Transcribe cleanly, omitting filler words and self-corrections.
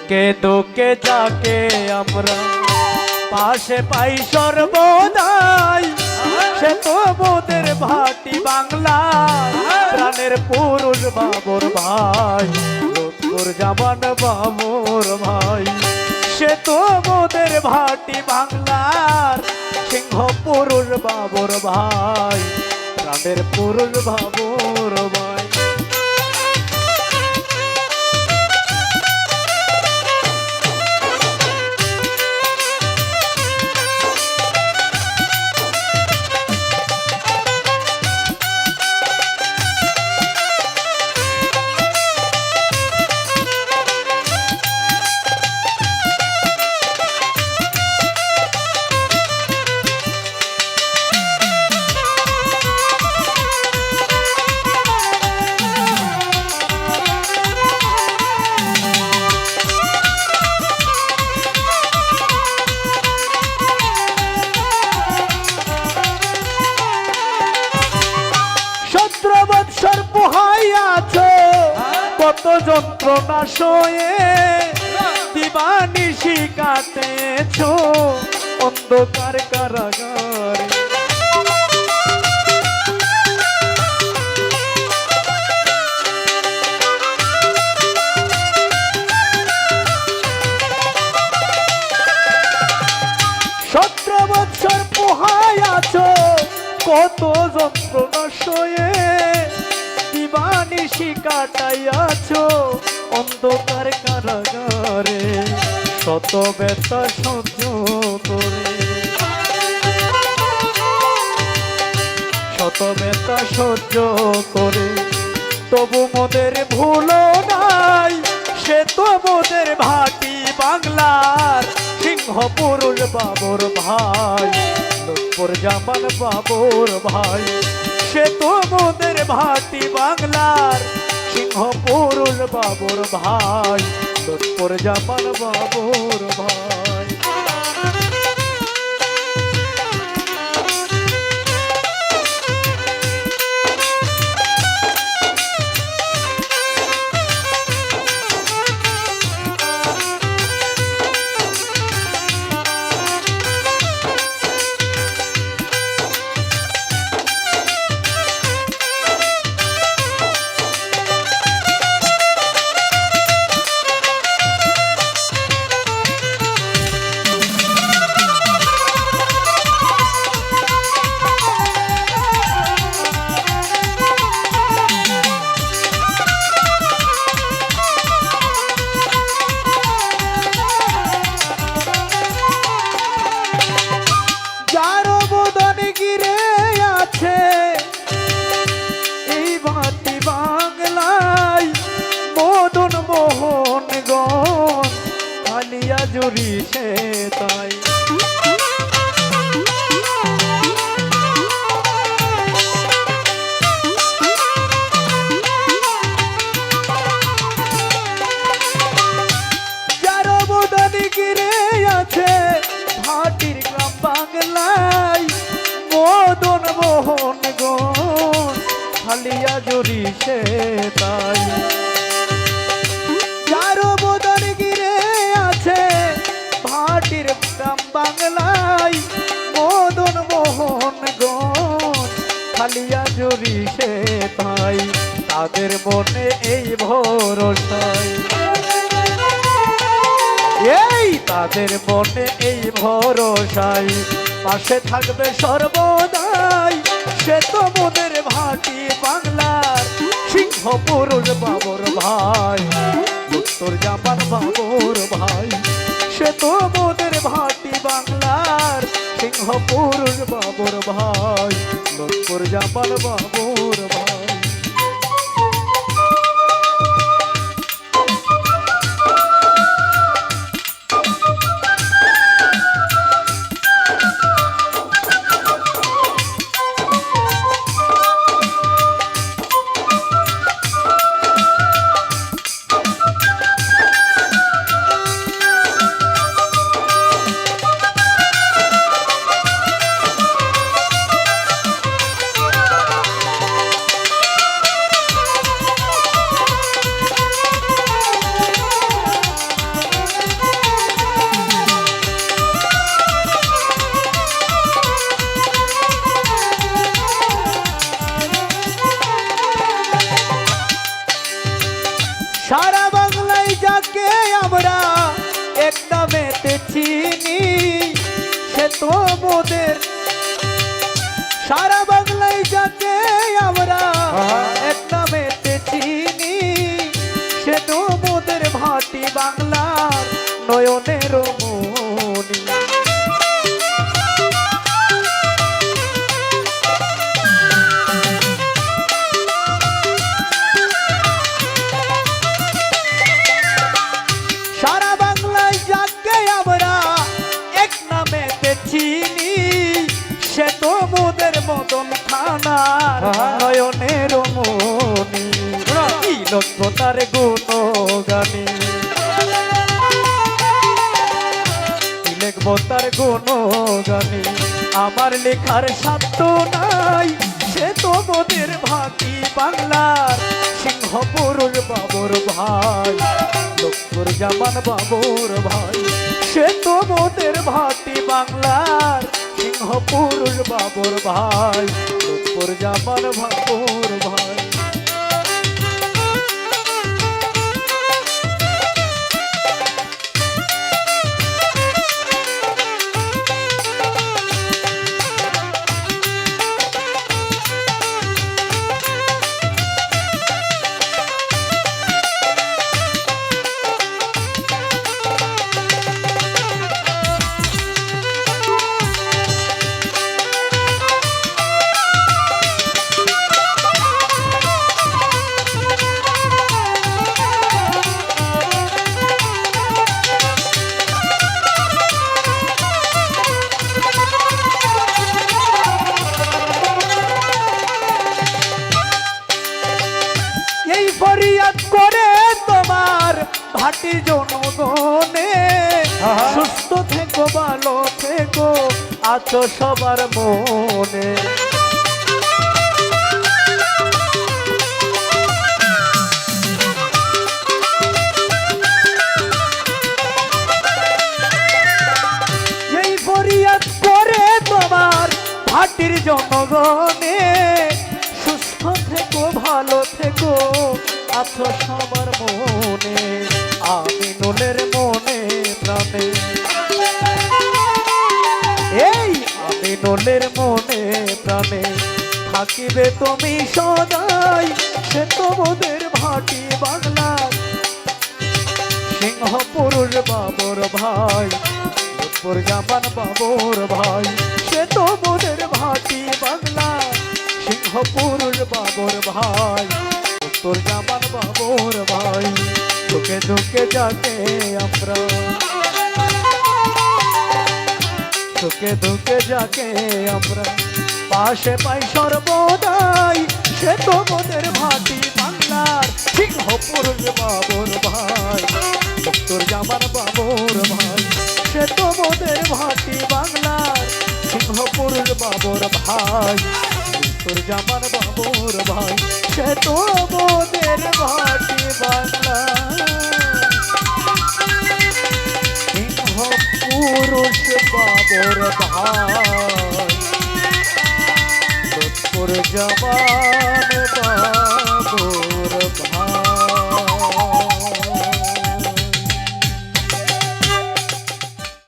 দুঃখে দুঃখে যাকে আমরা পাশে পাই সর্বদাই, সে তো মোদের ভাটি বাংলা প্রাণের পুরুষ বাবর ভাই, লুৎফর জামান বাবর ভাই। সে তো মোদের ভাটি বাংলার সিংহ পুরুষ বাবর ভাই, প্রাণের পুরুষ বাবর ভাই। কত যন্ত্রণা সয়ে দিবানিশি কাটেছ অন্ধকার কারাগারে, বৎসর পোহাইয়াছ কত যন্ত্রণা সয়ে দিবানিশি কাটাইয়াছ অন্ধকার কারাগারে, শত ব্যথা সহ্য করে, শত ব্যথা সহ্য করে তবু মোদের ভুলো নাই, সে তো মোদের ভাটি বাংলার সিংহ পুরুষ বাবর ভাই, লুৎফর জামান বাবর ভাই। সে তো মোদের ভাটি বাংলার সিংহ পুরুষ বাবর ভাই, লুৎফর জামান বাবর ভাই। জুড়ি সে তাই যার বদনি গিরে আছে ভাটির গ্রাম বাংলায়, মদন মোহন গণ খালিয়া জুড়ি সে তাই। যার বদনি গিরে আছে ভাটির গ্রাম বাংলায়, মদন মোহন গণ খালিয়া জুড়ি সে তাই। তাদের মনে এই ভরসায়, এই তাদের মনে এই ভরসায় পাশে থাকবে সর্বদাই, সে তো মোদের ভাটি বাংলার সিংহ পুরুষ বাবর ভাই, লুৎফর জামান বাবর ভাই। সে তো মোদের ভাটি বাংলার সিংহ পুরুষ বাবর ভাই, লুৎফর জামান বাবর ভাই। আমরা এক নামেতে চিনি, সে তো মোদের সারা বাংলায় যাকে আমরা এক নামেতে চিনি, সে তো মোদের ভাটি বাংলার নয়নের মনি। সারা বাংলায় যাকে আমরা এক নামেতে চিনি, সে তো মোদের মদন থানার নয়নের মনি। কি লক্ষ তার গুণগানি, কি লিখব তার গুণগানি, আমার লেখার সাধ্য নাই, সে তো মোদের ভাটি বাংলার সিংহ পুরুষ বাবুর ভাই, লক্ষ্মর জামান বাবুর ভাই, সে তো মোদের ভাটি বাংলার সিংহ পুরুষ বাবুর ভাই, লক্ষ্মর জামান বাবুর ভাই। ফরিয়াদ করে তোমার ভাটির জনগণে, সুস্থ থেকো ভালো থেকো আছো সবার মনে। এই ফরিয়াদ করে তোমার ভাটির জনগণে, সুস্থ থেকো ভালো থেকো আছো সবার মনে। আমিনুলের মনে প্রাণে, এই আমিনুলের মনে প্রাণে থাকিবে তুমি সদাই, সে তোমাদের ভাটি বাংলার সিংহ পুরুষ বাবুর ভাই, লক্ষ্মর জামান বাবুর ভাই, সে তোমাদের ভাটি বাংলার সিংহ পুরুষ বাবুর ভাই, তোর জামান বাবুর ভাই। ঢুকে ঢুকে যাকে আমরা, ঢুকে ঢুকে যাকে আমরা পাশে পাই সর্বদাই, সে তো মোদের ভাটি বাংলার সিংহ পুরুষ বাবুর ভাই, তোর জামান বাবুর ভাই, সে তো মোদের ভাটি বাংলার সিংহ পুরুষ বাবুর ভাই, তোর জামান বাবুর ভাই, সে তো মোদের ভাটি বাংলা সিংহ পুরুষ বাবুর ভাই, তোর জামান